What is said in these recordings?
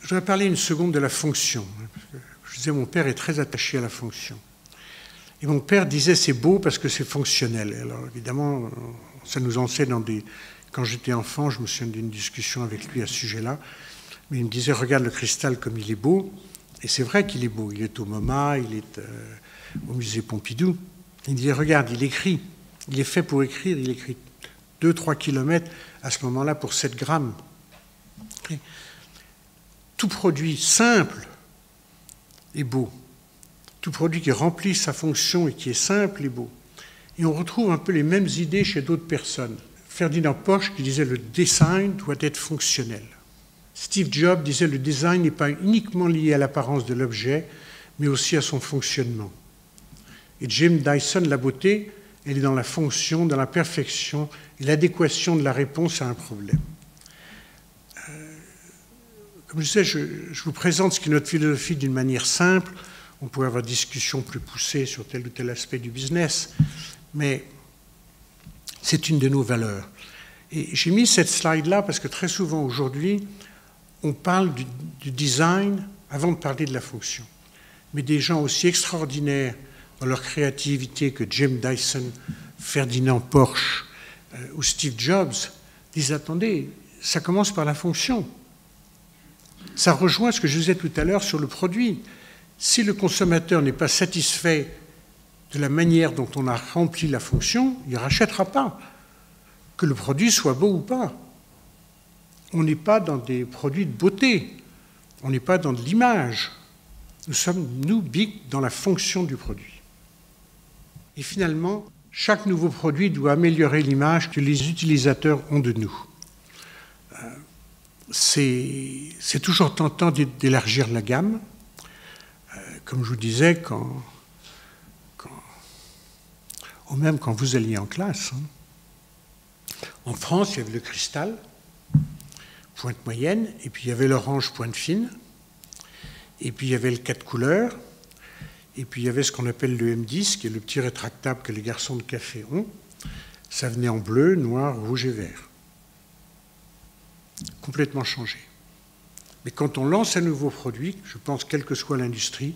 Je voudrais parler une seconde de la fonction. Je disais, mon père est très attaché à la fonction. Et mon père disait, c'est beau parce que c'est fonctionnel. Alors évidemment, ça nous enseigne dans des... Quand j'étais enfant, je me souviens d'une discussion avec lui à ce sujet-là. Mais il me disait, regarde le cristal comme il est beau. Et c'est vrai qu'il est beau. Il est au MoMA, il est au musée Pompidou. Il me disait, regarde, il écrit. Il est fait pour écrire. Il écrit 2-3 kilomètres à ce moment-là pour 7 grammes. Et tout produit simple est beau. Tout produit qui remplit sa fonction et qui est simple est beau. Et on retrouve un peu les mêmes idées chez d'autres personnes. Ferdinand Porsche qui disait le design doit être fonctionnel. Steve Jobs disait le design n'est pas uniquement lié à l'apparence de l'objet, mais aussi à son fonctionnement. Et Jim Dyson, la beauté, elle est dans la fonction, dans la perfection et l'adéquation de la réponse à un problème. Comme je disais, je vous présente ce qui est notre philosophie d'une manière simple. On pourrait avoir des discussions plus poussées sur tel ou tel aspect du business, mais c'est une de nos valeurs. Et j'ai mis cette slide-là parce que très souvent aujourd'hui, on parle du design avant de parler de la fonction. Mais des gens aussi extraordinaires dans leur créativité que Jim Dyson, Ferdinand Porsche ou Steve Jobs disent, attendez, ça commence par la fonction. Ça rejoint ce que je disais tout à l'heure sur le produit. Si le consommateur n'est pas satisfait de la manière dont on a rempli la fonction, il ne rachètera pas, que le produit soit beau ou pas. On n'est pas dans des produits de beauté, on n'est pas dans de l'image. Nous sommes, nous, big, dans la fonction du produit. Et finalement, chaque nouveau produit doit améliorer l'image que les utilisateurs ont de nous. C'est toujours tentant d'élargir la gamme. Comme je vous disais, ou même quand vous alliez en classe. En France, il y avait le cristal, pointe moyenne, et puis il y avait l'orange, pointe fine, et puis il y avait le 4 couleurs, et puis il y avait ce qu'on appelle le M10, qui est le petit rétractable que les garçons de café ont. Ça venait en bleu, noir, rouge et vert. Complètement changé. Mais quand on lance un nouveau produit, je pense quelle que soit l'industrie,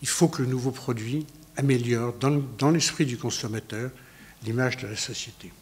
il faut que le nouveau produit améliore dans l'esprit du consommateur l'image de la société.